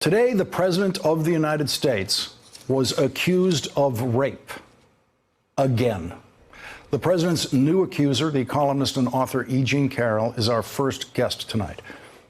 Today, the President of the United States was accused of rape again. The President's new accuser, the columnist and author E. Jean Carroll, is our first guest tonight.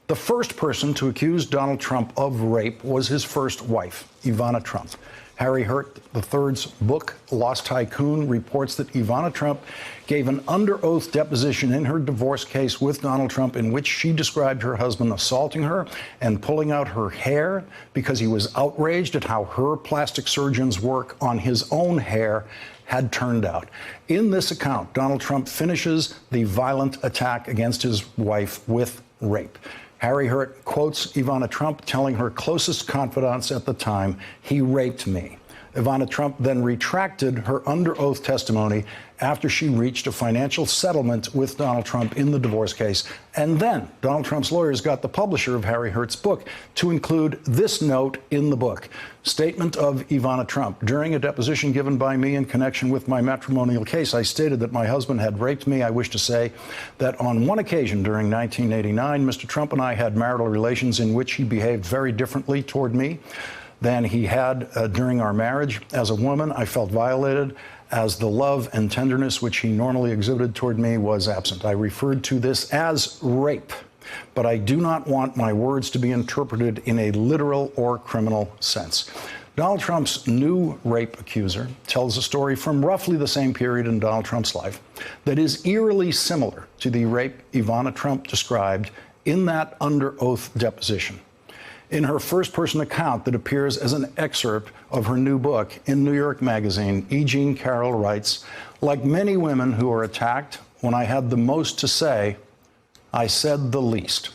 The first person to accuse Donald Trump of rape was his first wife, Ivana Trump. Harry Hurt III's book, Lost Tycoon, reports that Ivana Trump gave an under oath deposition in her divorce case with Donald Trump in which she described her husband assaulting her and pulling out her hair because he was outraged at how her plastic surgeon's work on his own hair had turned out. In this account, Donald Trump finishes the violent attack against his wife with rape. Harry Hurt quotes Ivana Trump telling her closest confidants at the time, "He raped me." Ivana Trump then retracted her under oath testimony after she reached a financial settlement with Donald Trump in the divorce case. And then Donald Trump's lawyers got the publisher of Harry Hurt's book to include this note in the book. Statement of Ivana Trump. During a deposition given by me in connection with my matrimonial case, I stated that my husband had raped me. I wish to say that on one occasion during 1989, Mr. Trump and I had marital relations in which he behaved very differently toward me than he had during our marriage. As a woman, I felt violated, as the love and tenderness which he normally exhibited toward me was absent. I referred to this as rape, but I do not want my words to be interpreted in a literal or criminal sense. Donald Trump's new rape accuser tells a story from roughly the same period in Donald Trump's life that is eerily similar to the rape Ivana Trump described in that under oath deposition. In her first-person account that appears as an excerpt of her new book in New York Magazine, E. Jean Carroll writes, "Like many women who are attacked, when I had the most to say, I said the least."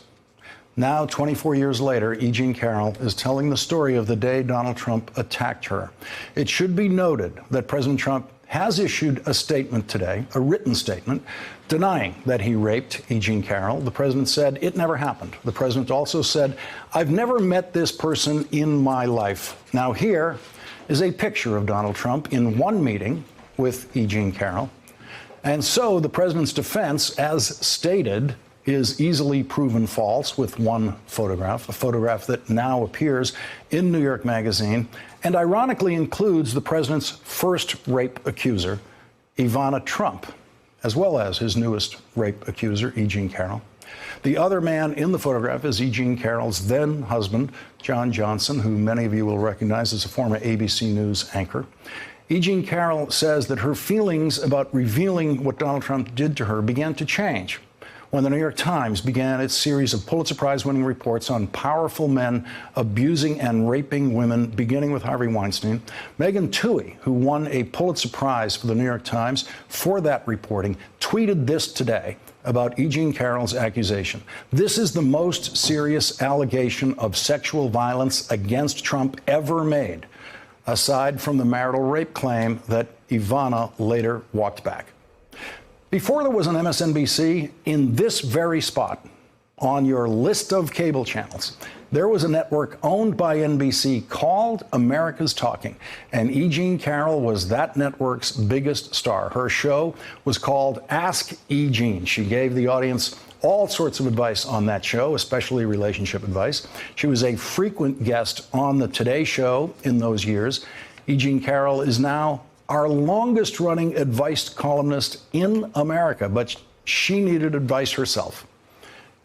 Now, 24 years later, E. Jean Carroll is telling the story of the day Donald Trump attacked her. It should be noted that President Trump has issued a statement today, a written statement, denying that he raped E. Jean Carroll. The president said it never happened. The president also said, "I've never met this person in my life." Now here is a picture of Donald Trump in one meeting with E. Jean Carroll. And so the president's defense, as stated, is easily proven false with one photograph, a photograph that now appears in New York Magazine and ironically includes the president's first rape accuser, Ivana Trump, as well as his newest rape accuser, E. Jean Carroll. The other man in the photograph is E. Jean Carroll's then husband, John Johnson, who many of you will recognize as a former ABC News anchor. E. Jean Carroll says that her feelings about revealing what Donald Trump did to her began to change when the New York Times began its series of Pulitzer Prize-winning reports on powerful men abusing and raping women, beginning with Harvey Weinstein. Megan Twohey, who won a Pulitzer Prize for the New York Times for that reporting, tweeted this today about E. Jean Carroll's accusation. "This is the most serious allegation of sexual violence against Trump ever made, aside from the marital rape claim that Ivana later walked back." Before there was an MSNBC, in this very spot on your list of cable channels, there was a network owned by NBC called America's Talking, and E. Jean Carroll was that network's biggest star. Her show was called Ask E. Jean. She gave the audience all sorts of advice on that show, especially relationship advice. She was a frequent guest on the Today Show in those years. E. Jean Carroll is now our longest-running advice columnist in America, but she needed advice herself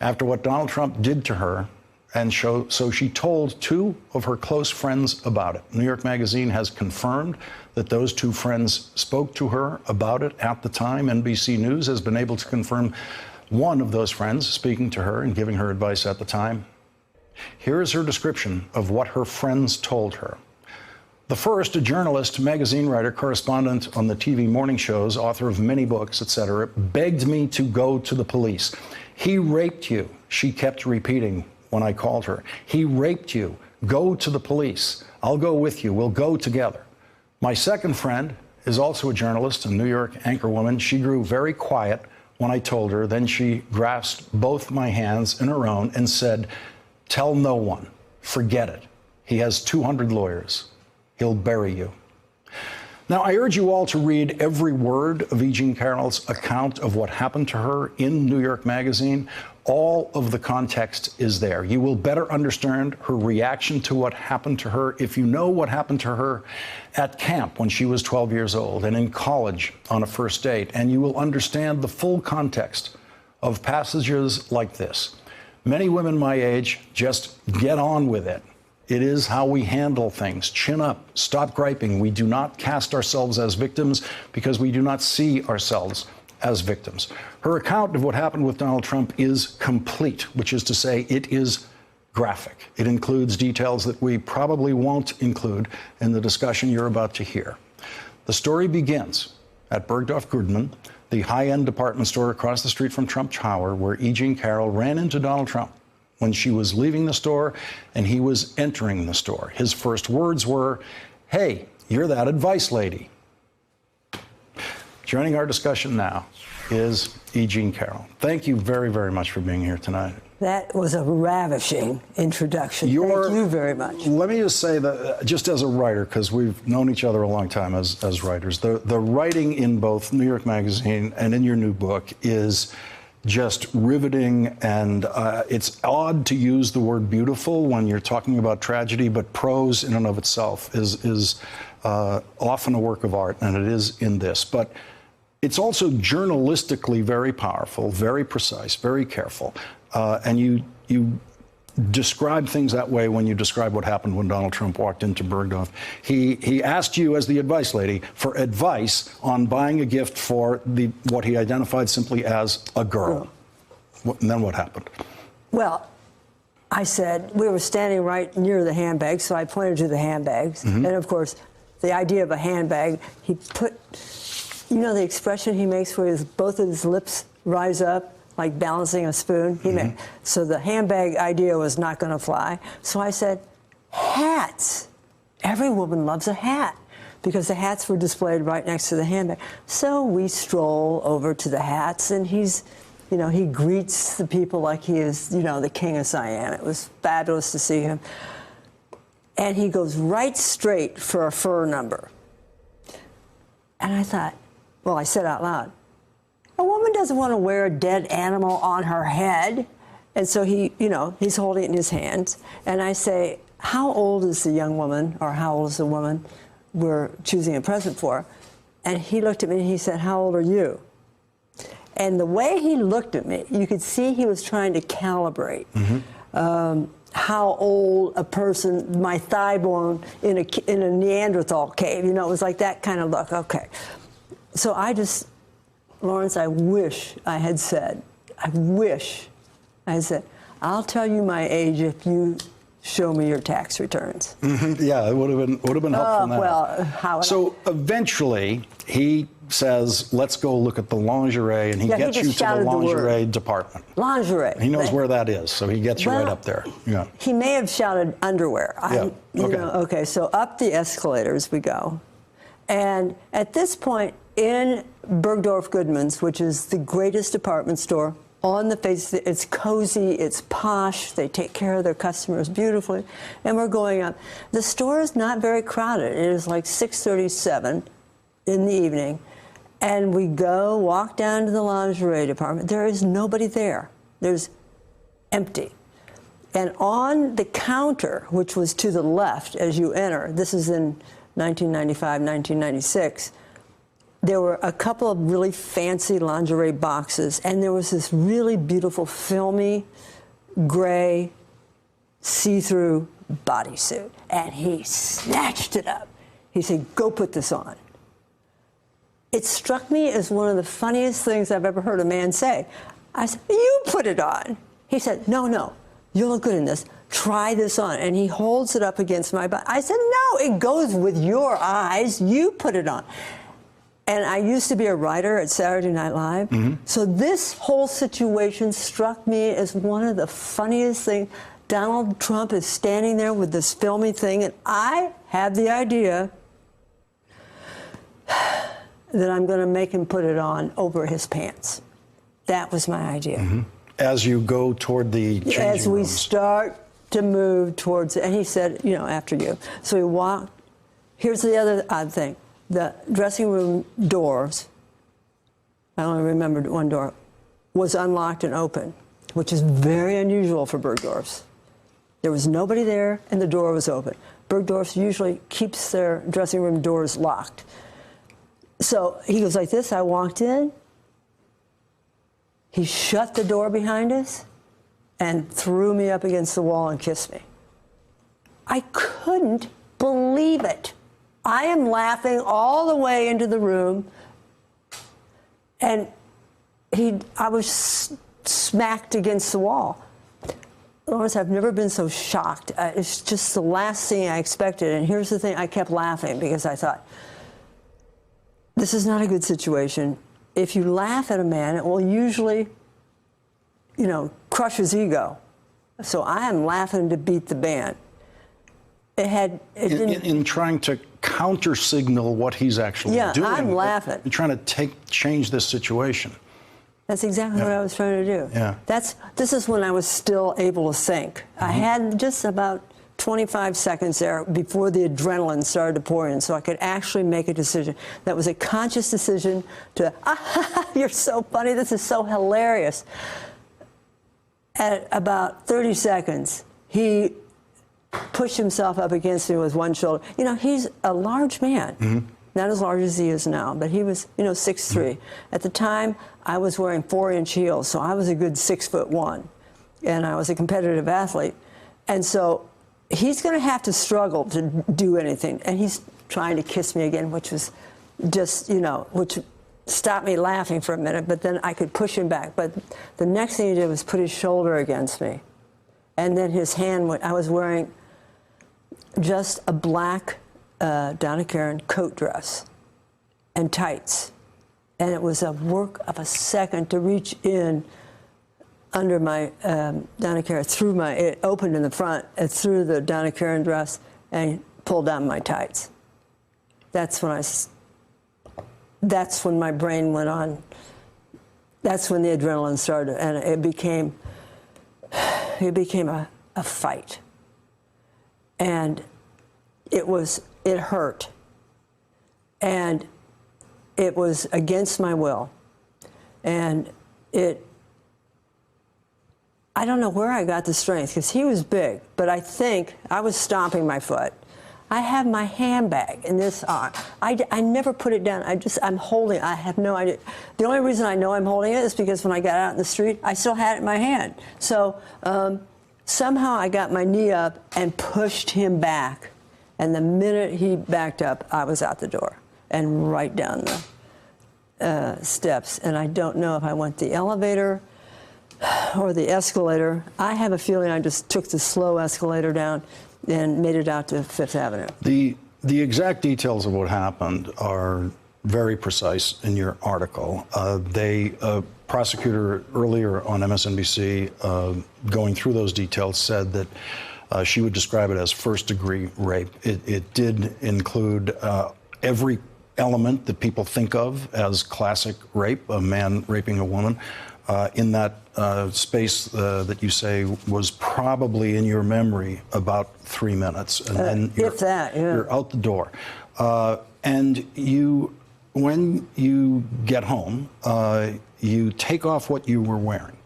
after what Donald Trump did to her, and so she told two of her close friends about it. New York Magazine has confirmed that those two friends spoke to her about it at the time. NBC News has been able to confirm one of those friends speaking to her and giving her advice at the time. Here is her description of what her friends told her. The first, a journalist, magazine writer, correspondent on the TV morning shows, author of many books, etc., begged me to go to the police. "He raped you," she kept repeating when I called her. "He raped you. Go to the police. I'll go with you. We'll go together." My second friend is also a journalist, a New York anchorwoman. She grew very quiet when I told her. Then she grasped both my hands in her own and said, "Tell no one. Forget it. He has 200 lawyers. He'll bury you." Now, I urge you all to read every word of E. Jean Carroll's account of what happened to her in New York Magazine. All of the context is there. You will better understand her reaction to what happened to her if you know what happened to her at camp when she was 12 years old and in college on a first date. And you will understand the full context of passages like this. Many women my age just get on with it. It is how we handle things. Chin up, stop griping. We do not cast ourselves as victims because we do not see ourselves as victims. Her account of what happened with Donald Trump is complete, which is to say it is graphic. It includes details that we probably won't include in the discussion you're about to hear. The story begins at Bergdorf Goodman, the high-end department store across the street from Trump Tower, where E. Jean Carroll ran into Donald Trump when she was leaving the store and he was entering the store. His first words were, "Hey, you're that advice lady." Joining our discussion now is E. Jean Carroll. Thank you very, very much for being here tonight. That was a ravishing introduction. Thank you very much. Let me just say that, just as a writer, because we've known each other a long time as writers, the writing in both New York Magazine and in your new book is just riveting, and it's odd to use the word beautiful when you're talking about tragedy, but prose in and of itself is often a work of art, and it is in this. But it's also journalistically very powerful, very precise, very careful, and you describe things that way when you describe what happened when Donald Trump walked into Bergdorf. He asked you, as the advice lady, for advice on buying a gift for what he identified simply as a girl. And then what happened? Well, I said, we were standing right near the handbags, so I pointed to the handbags. And of course, the idea of a handbag, he put, you know the expression he makes where both of his lips rise up? Like balancing a spoon. So the handbag idea was not going to fly. So I said, hats. Every woman loves a hat because the hats were displayed right next to the handbag. So we stroll over to the hats, and he's, you know, he greets the people like he is, you know, the king of Siam. It was fabulous to see him. And he goes right straight for a fur number. And I thought, well, I said out loud, a woman doesn't want to wear a dead animal on her head. And so he, you know, he's holding it in his hands. And I say, how old is the young woman, or how old is the woman we're choosing a present for? And he looked at me and he said, how old are you? And the way he looked at me, you could see he was trying to calibrate how old a person, my thigh bone in a Neanderthal cave. You know, it was like that kind of look. Okay. So I just, Lawrence, I wish I had said, I'll tell you my age if you show me your tax returns. Yeah, it would have been helpful now. Well, how would So eventually he says, let's go look at the lingerie, and he gets you to the lingerie department. Lingerie. He knows where that is, so he gets you right up there. Yeah. He may have shouted underwear. Yeah. Okay, so up the escalators we go. And at this point, in Bergdorf Goodman's, which is the greatest department store on the face, it's cozy, it's posh, they take care of their customers beautifully, and we're going up. The store is not very crowded. It is like 6:37 in the evening, and we walk down to the lingerie department. There is nobody there. There's empty. And on the counter, which was to the left as you enter, this is in 1995, 1996, there were a couple of really fancy lingerie boxes, and there was this really beautiful, filmy, gray, see-through bodysuit. And he snatched it up. He said, go put this on. It struck me as one of the funniest things I've ever heard a man say. I said, you put it on. He said, no, you look good in this. Try this on. And he holds it up against my body. I said, no, it goes with your eyes. You put it on. And I used to be a writer at Saturday Night Live. So this whole situation struck me as one of the funniest things. Donald Trump is standing there with this filmy thing, and I have the idea that I'm going to make him put it on over his pants. That was my idea. As you go toward the changing rooms. As we start to move towards it. And he said, you know, after you. So we walked. Here's the other odd thing. the dressing room doors, I only remembered one door, was unlocked and open, which is very unusual for Bergdorf's. There was nobody there, and the door was open. Bergdorf's usually keeps their dressing room doors locked. So he goes like this. I walked in. He shut the door behind us and threw me up against the wall and kissed me. I couldn't believe it. I am laughing all the way into the room, and I was smacked against the wall. Lawrence, I've never been so shocked. It's just the last thing I expected. And here's the thing, I kept laughing because I thought, this is not a good situation. If you laugh at a man, it will usually, crush his ego. So I am laughing to beat the band. In trying to counter-signal what he's actually doing. Yeah, I'm laughing. You're trying to change this situation. That's exactly what I was trying to do. Yeah. This is when I was still able to think. I had just about 25 seconds there before the adrenaline started to pour in, so I could actually make a decision. That was a conscious decision to, you're so funny, this is so hilarious. At about 30 seconds, he pushed himself up against me with one shoulder. He's a large man. Not as large as he is now, but he was, 6'3". At the time, I was wearing 4-inch heels, so I was a good 6'1", and I was a competitive athlete. And so he's going to have to struggle to do anything. And he's trying to kiss me again, which was just, which stopped me laughing for a minute, but then I could push him back. But the next thing he did was put his shoulder against me. And then his hand went, I was wearing just a black Donna Karan coat dress and tights. And it was a work of a second to reach in under my Donna Karan, it opened in the front, and through the Donna Karan dress and pulled down my tights. That's when my brain went on. That's when the adrenaline started, and it became a fight. And it hurt. And it was against my will. And I don't know where I got the strength, because he was big, but I think I was stomping my foot. I have my handbag in this arm. I never put it down. I'm holding it. I have no idea. The only reason I know I'm holding it is because when I got out in the street, I still had it in my hand. So somehow I got my knee up and pushed him back. And the minute he backed up, I was out the door and right down the steps. And I don't know if I went the elevator or the escalator. I have a feeling I just took the slow escalator down and made it out to Fifth Avenue. The exact details of what happened are very precise in your article. Prosecutor earlier on MSNBC, going through those details, said that she would describe it as first-degree rape. It did include every element that people think of as classic rape, a man raping a woman. In that space that you say was probably in your memory about 3 minutes, and then you're out the door. And when you get home, you take off what you were wearing.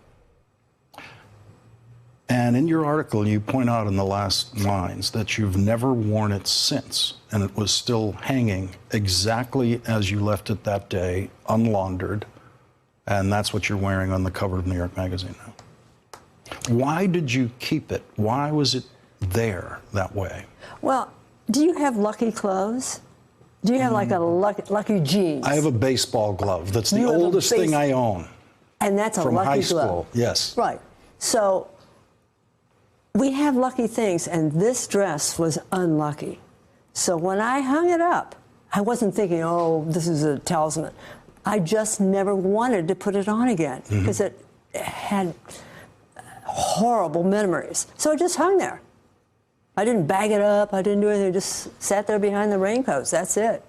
And in your article, you point out in the last lines that you've never worn it since, and it was still hanging exactly as you left it that day, unlaundered. And that's what you're wearing on the cover of New York Magazine now. Why did you keep it? Why was it there that way? Well, do you have lucky clothes? Do you have like a lucky jeans? I have a baseball glove. That's the oldest thing I own. And that's a lucky glove. From high school, yes. Right. So we have lucky things, and this dress was unlucky. So when I hung it up, I wasn't thinking, oh, this is a talisman. I just never wanted to put it on again because it had horrible memories. So it just hung there. I didn't bag it up. I didn't do anything. I just sat there behind the raincoats. That's it.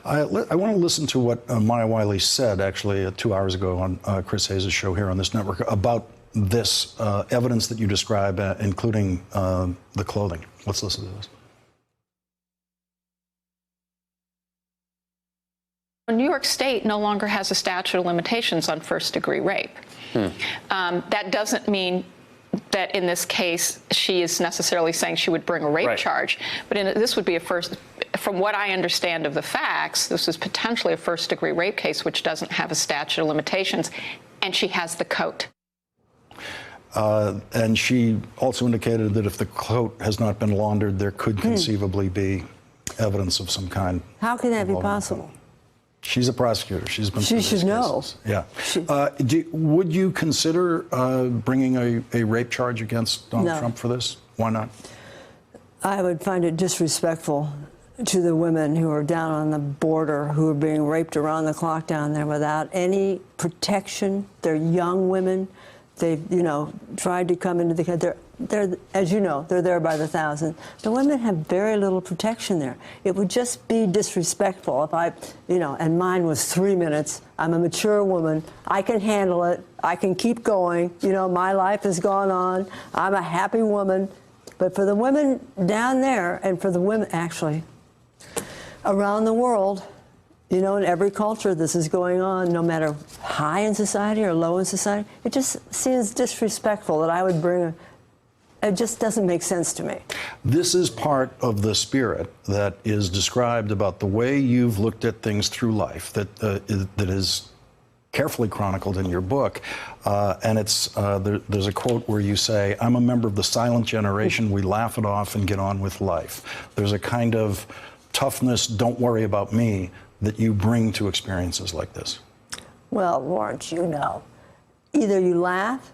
I want to listen to what Maya Wiley said, actually, 2 hours ago on Chris Hayes' show here on this network about this evidence that you describe, including the clothing. Let's listen to this. New York State no longer has a statute of limitations on first-degree rape. That doesn't mean that in this case she is necessarily saying she would bring a rape charge, but this would be a first. From what I understand of the facts, this is potentially a first-degree rape case which doesn't have a statute of limitations, and she has the coat. And she also indicated that if the coat has not been laundered, there could conceivably be evidence of some kind. How can that be possible? She's a prosecutor. She's been. She should know. Yeah. Would you consider bringing a rape charge against Donald Trump for this? Why not? I would find it disrespectful to the women who are down on the border, who are being raped around the clock down there without any protection. They're young women. They've, tried to come into the country. They're, as you know, they're there by the thousand. The women have very little protection there. It would just be disrespectful if and mine was 3 minutes. I'm a mature woman. I can handle it. I can keep going. My life has gone on. I'm a happy woman. But for the women down there, and for the women, actually, around the world, in every culture this is going on, no matter high in society or low in society. It just seems disrespectful that I would bring it just doesn't make sense to me. This is part of the spirit that is described about the way you've looked at things through life that is carefully chronicled in your book. And it's there's a quote where you say, "I'm a member of the silent generation. We laugh it off and get on with life." There's a kind of toughness, don't worry about me, that you bring to experiences like this. Well, Lawrence, either you laugh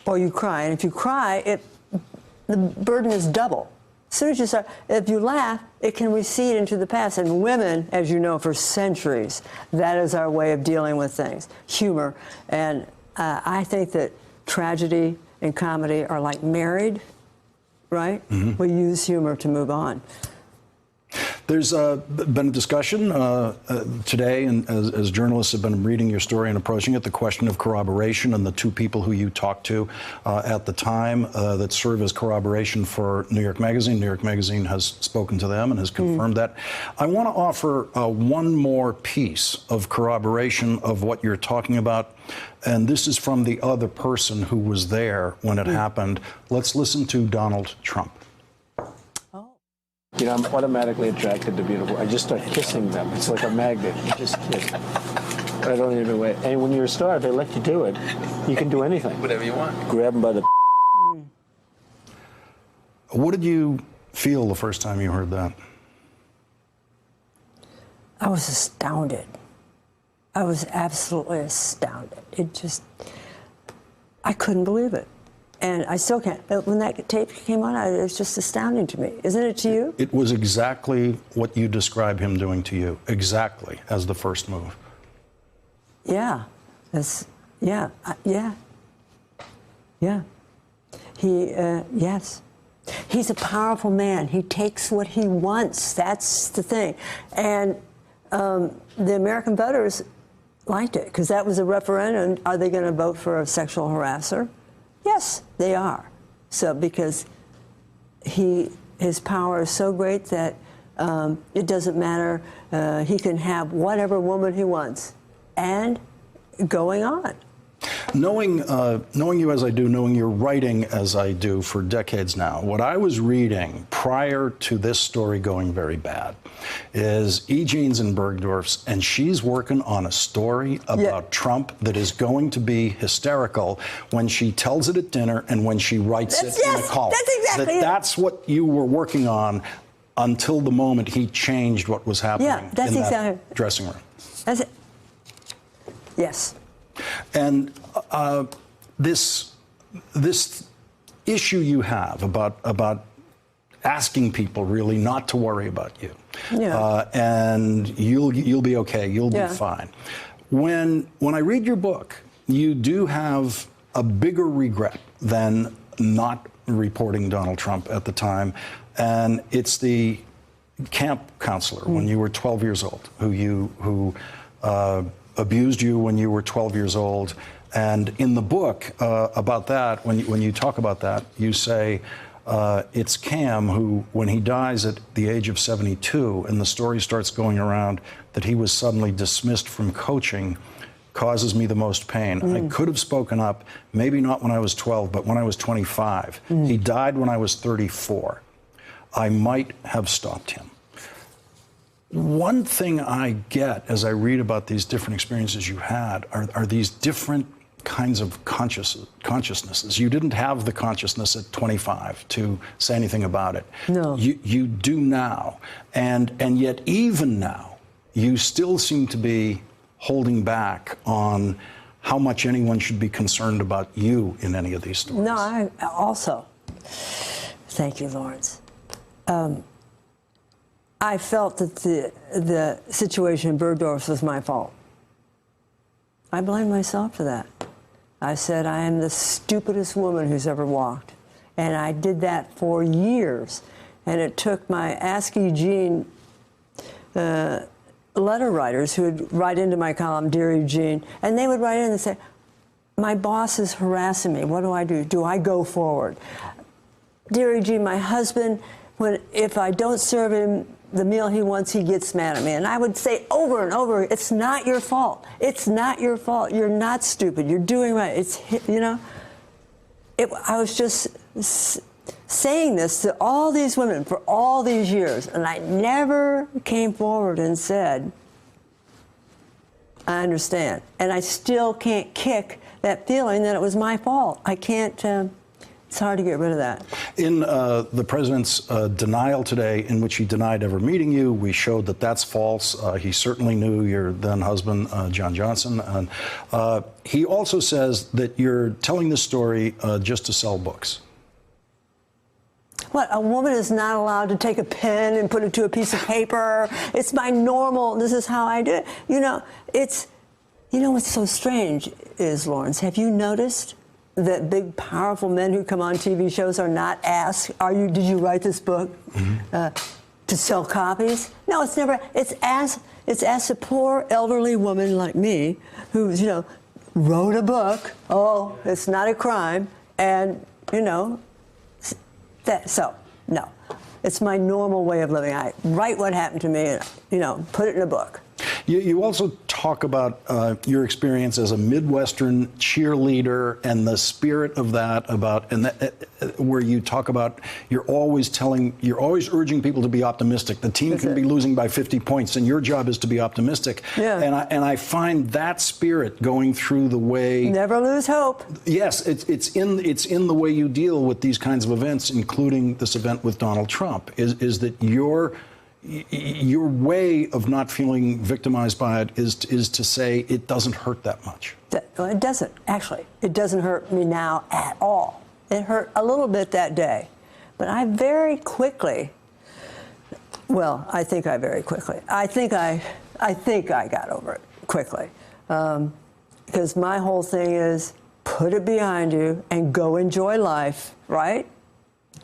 or you cry. And if you cry, the burden is double. As soon as you start, if you laugh, it can recede into the past. And women, as you know, for centuries, that is our way of dealing with things, humor. And I think that tragedy and comedy are like married, right? Mm-hmm. We use humor to move on. There's been a discussion today, and as journalists have been reading your story and approaching it, the question of corroboration and the two people who you talked to at the time that serve as corroboration for New York Magazine. New York Magazine has spoken to them and has confirmed that. I want to offer one more piece of corroboration of what you're talking about, and this is from the other person who was there when it happened. Let's listen to Donald Trump. I'm automatically attracted to beautiful. I just start kissing them. It's like a magnet. You just kiss. I don't even wait. And when you're a star, they let you do it. You can do anything. Whatever you want. Grab them by the. What did you feel the first time you heard that? I was astounded. I was absolutely astounded. I couldn't believe it. And I still can't. When that tape came on, it's just astounding to me. Isn't it to you? It was exactly what you describe him doing to you, exactly as the first move. Yeah. Yeah. Yes. He's a powerful man. He takes what he wants. That's the thing. And the American voters liked it, because that was a referendum. Are they going to vote for a sexual harasser? Yes, they are. So because his power is so great that it doesn't matter. He can have whatever woman he wants, and going on. Knowing you as I do, knowing your writing as I do for decades now, what I was reading prior to this story going very bad is E. Jean's in Bergdorf's, and she's working on a story about Trump that is going to be hysterical when she tells it at dinner and when she writes it in a column. That's exactly it. That's what you were working on until the moment he changed what was happening in that dressing room. That's it. Yes. And this issue you have about asking people really not to worry about you, and you'll be okay, you'll be fine. When I read your book, you do have a bigger regret than not reporting Donald Trump at the time, and it's the camp counselor when you were 12 years old who abused you when you were 12 years old. And in the book about that, when you talk about that, you say It's Cam who, when he dies at the age of 72, and the story starts going around that he was suddenly dismissed from coaching, causes me the most pain. I could have spoken up, maybe not when I was 12, but when I was 25. He died when I was 34. I might have stopped him. One thing I get as I read about these different experiences you had are these different kinds of consciousnesses. You didn't have the consciousness at 25 to say anything about it. No. You do now. And yet even now, you still seem to be holding back on how much anyone should be concerned about you in any of these stories. No, I also. Thank you, Lawrence. I felt that the situation in Bergdorf was my fault. I blame myself for that. I said, I am the stupidest woman who's ever walked. And I did that for years. And it took my Ask Eugene letter writers who would write into my column, Dear Eugene, and they would write in and say, my boss is harassing me. What do I do? Do I go forward? Dear Eugene, my husband, if I don't serve him the meal he wants, he gets mad at me. And I would say over and over, it's not your fault. It's not your fault. You're not stupid. You're doing right. It's, you know, I was just saying this to all these women for all these years, and I never came forward and said, I understand. And I still can't kick that feeling that it was my fault. I can't. It's hard to get rid of that. In the president's denial today, in which he denied ever meeting you, we showed that that's false. He certainly knew your then husband, John Johnson. And he also says that you're telling this story just to sell books. What, a woman is not allowed to take a pen and put it to a piece of paper? It's my normal, this is how I do it. You know, what's so strange is, Lawrence, have you noticed that big, powerful men who come on TV shows are not asked, did you write this book to sell copies? No, it's never. It's asked a poor elderly woman like me who, wrote a book. Oh, it's not a crime. And, no. It's my normal way of living. I write what happened to me and, put it in a book. You also talk about your experience as a Midwestern cheerleader and the spirit of that, where you talk about you're always urging people to be optimistic. The team can be losing by 50 points, and your job is to be optimistic. Yeah. And I find that spirit going through the way. Never lose hope. Yes, it's in the way you deal with these kinds of events, including this event with Donald Trump. Is that your way of not feeling victimized by it is to say it doesn't hurt that much. It doesn't, actually. It doesn't hurt me now at all. It hurt a little bit that day. But I very quickly, I think I got over it quickly. Because my whole thing is put it behind you and go enjoy life, right?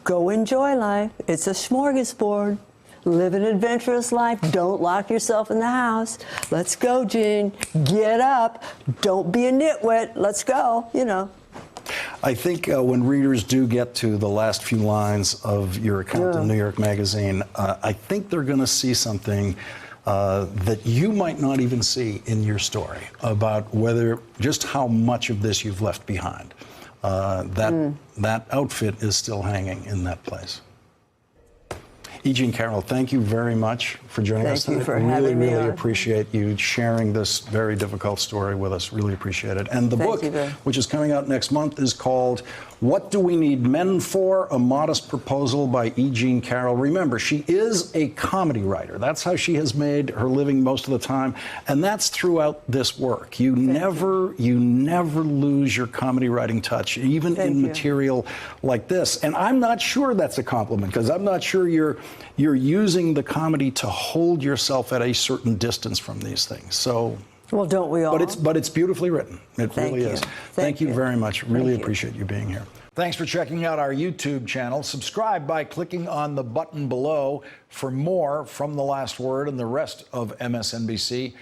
Go enjoy life. It's a smorgasbord. Live an adventurous life. Don't lock yourself in the house. Let's go, Gene. Get up. Don't be a nitwit. Let's go, I think when readers do get to the last few lines of your account in New York Magazine, I think they're going to see something that you might not even see in your story about just how much of this you've left behind. That outfit is still hanging in that place. E. Jean Carroll, thank you very much for joining us tonight. Thank you for having me on. Really appreciate you sharing this very difficult story with us. Really appreciate it. And the book, which is coming out next month, is called What Do We Need Men For? A Modest Proposal by E. Jean Carroll. Remember, she is a comedy writer. That's how she has made her living most of the time. And that's throughout this work. You never lose your comedy writing touch, even in material like this. And I'm not sure that's a compliment, because I'm not sure you're using the comedy to hold yourself at a certain distance from these things. So, well, don't we all? But it's beautifully written. It really is. Thank you very much. Really appreciate you being here. Thanks for checking out our YouTube channel. Subscribe by clicking on the button below for more from The Last Word and the rest of MSNBC.